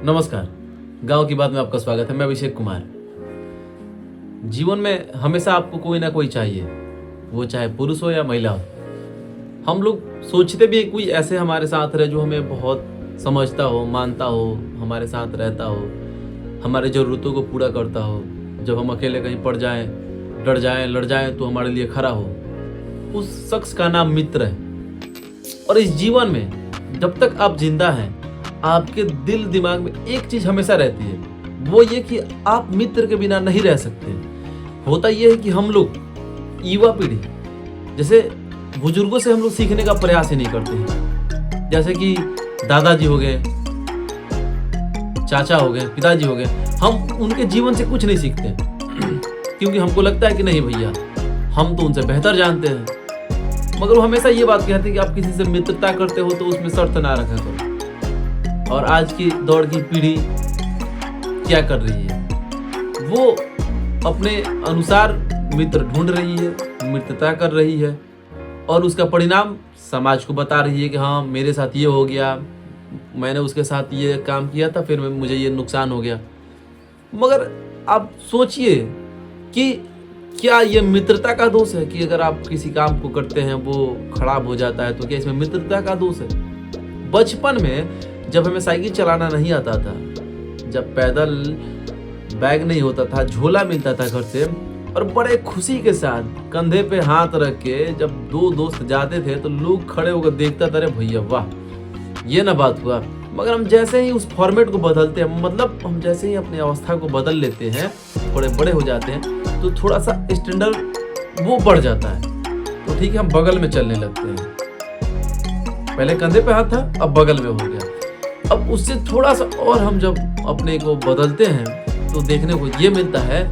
नमस्कार, गांव की बात में आपका स्वागत है। मैं अभिषेक कुमार। जीवन में हमेशा आपको कोई ना कोई चाहिए, वो चाहे पुरुष हो या महिला हो। हम लोग सोचते भी कोई ऐसे हमारे साथ रहे जो हमें बहुत समझता हो, मानता हो, हमारे साथ रहता हो, हमारे ज़रूरतों को पूरा करता हो। जब हम अकेले कहीं पड़ जाएं, डर जाएं, लड़ जाएं तो हमारे लिए खड़ा हो। उस शख्स का नाम मित्र है। और इस जीवन में जब तक आप जिंदा हैं, आपके दिल दिमाग में एक चीज हमेशा रहती है, वो ये कि आप मित्र के बिना नहीं रह सकते। होता ये है कि हम लोग युवा पीढ़ी जैसे बुजुर्गों से हम लोग सीखने का प्रयास ही नहीं करते हैं। जैसे कि दादाजी हो गए, चाचा हो गए, पिताजी हो गए, हम उनके जीवन से कुछ नहीं सीखते क्योंकि हमको लगता है कि नहीं भैया, हम तो उनसे बेहतर जानते हैं। मगर वो हमेशा ये बात कहते हैं कि आप किसी से मित्रता करते हो तो उसमें शर्त ना रखा करो। और आज की दौड़ की पीढ़ी क्या कर रही है, वो अपने अनुसार मित्र ढूंढ रही है, मित्रता कर रही है और उसका परिणाम समाज को बता रही है कि हाँ मेरे साथ ये हो गया, मैंने उसके साथ ये काम किया था, फिर मुझे ये नुकसान हो गया। मगर आप सोचिए कि क्या ये मित्रता का दोष है कि अगर आप किसी काम को करते हैं वो खराब हो जाता है, तो क्या इसमें मित्रता का दोष है? बचपन में जब हमें साइकिल चलाना नहीं आता था, जब पैदल बैग नहीं होता था, झोला मिलता था घर से, और बड़े खुशी के साथ कंधे पे हाथ रख के जब दो दोस्त जाते थे तो लोग खड़े होकर देखता था, अरे भैया वाह, ये ना बात हुआ। मगर हम जैसे ही उस फॉर्मेट को बदलते हैं, मतलब हम जैसे ही अपनी अवस्था को बदल लेते हैं, थोड़े बड़े हो जाते हैं, तो थोड़ा सा स्टैंडर्ड वो बढ़ जाता है। तो ठीक है, हम बगल में चलने लगते हैं। पहले कंधे पे हाथ था, अब बगल में हो गया। अब उससे थोड़ा सा और हम जब अपने को बदलते हैं तो देखने को ये मिलता है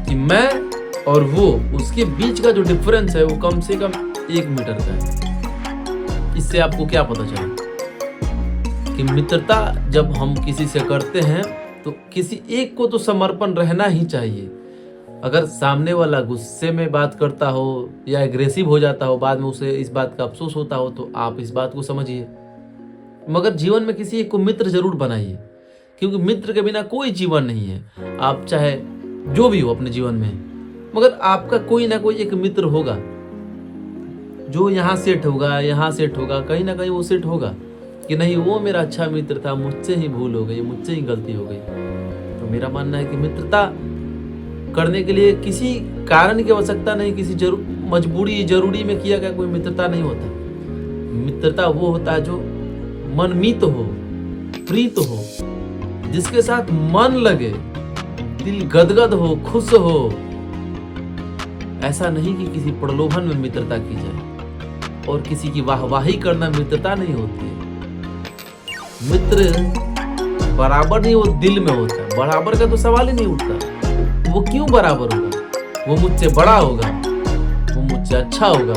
कि मैं और वो, उसके बीच का जो डिफरेंस है वो कम से कम 1 मीटर का है। इससे आपको क्या पता चला कि मित्रता जब हम किसी से करते हैं तो किसी एक को तो समर्पण रहना ही चाहिए। अगर सामने वाला गुस्से में बात करता हो या एग्रेसिव हो जाता हो, बाद में उसे इस बात का अफसोस होता हो, तो आप इस बात को समझिए। मगर जीवन में किसी एक को मित्र जरूर बनाइए, क्योंकि मित्र के बिना कोई जीवन नहीं है। आप चाहे जो भी हो अपने जीवन में, मगर आपका कोई ना कोई एक मित्र होगा जो यहाँ सेट होगा, यहाँ सेट होगा, कहीं ना कहीं वो सेट होगा कि नहीं वो मेरा अच्छा मित्र था, मुझसे ही भूल हो गई, मुझसे ही गलती हो गई। तो मेरा मानना है कि मित्रता करने के लिए किसी कारण की आवश्यकता नहीं, किसी मजबूरी जरूरी में किया गया कोई मित्रता नहीं होता। मित्रता वो होता है जो मनमीत हो, प्रीत हो, जिसके साथ मन लगे, दिल गदगद हो, खुश हो। ऐसा नहीं कि किसी प्रलोभन में मित्रता की जाए और किसी की वाहवाही करना मित्रता नहीं होती है। मित्र बराबर नहीं, वो दिल में होता है। बराबर का तो सवाल ही नहीं उठता। वो क्यों बराबर होगा? वो मुझसे बड़ा होगा, वो मुझसे अच्छा होगा,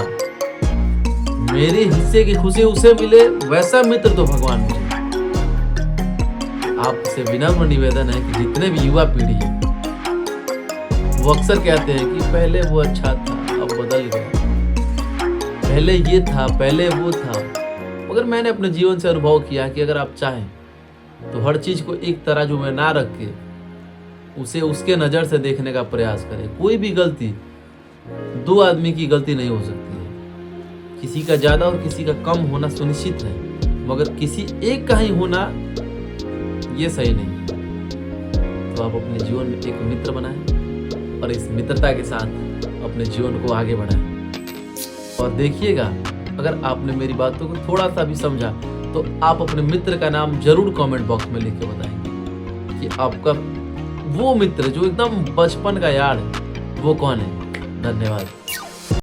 मेरे हिस्से की खुशी उसे मिले, वैसा मित्र तो भगवान मिले। आपसे विनम्र निवेदन है कि जितने भी युवा पीढ़ी है, वो अक्सर कहते हैं कि पहले वो अच्छा था, अब बदल गया, पहले ये था, पहले वो था। मगर मैंने अपने जीवन से अनुभव किया कि अगर आप चाहें तो हर चीज को एक तराजू में ना रख के उसे उसके नजर से देखने का प्रयास करें। कोई भी गलती 2 आदमी की गलती नहीं हो सकती है। किसी का ज्यादा और किसी का कम होना सुनिश्चित है, मगर किसी एक का ही होना ये सही नहीं है। तो आप अपने जीवन में एक मित्र बनाएं और इस मित्रता के साथ अपने जीवन को आगे बढ़ाएं। और देखिएगा, अगर आपने मेरी बातों को थोड़ा सा भी समझा तो आप अपने मित्र का नाम जरूर कमेंट बॉक्स में लिख के बताएंगे कि आपका वो मित्र जो एकदम बचपन का यार है वो कौन है। धन्यवाद।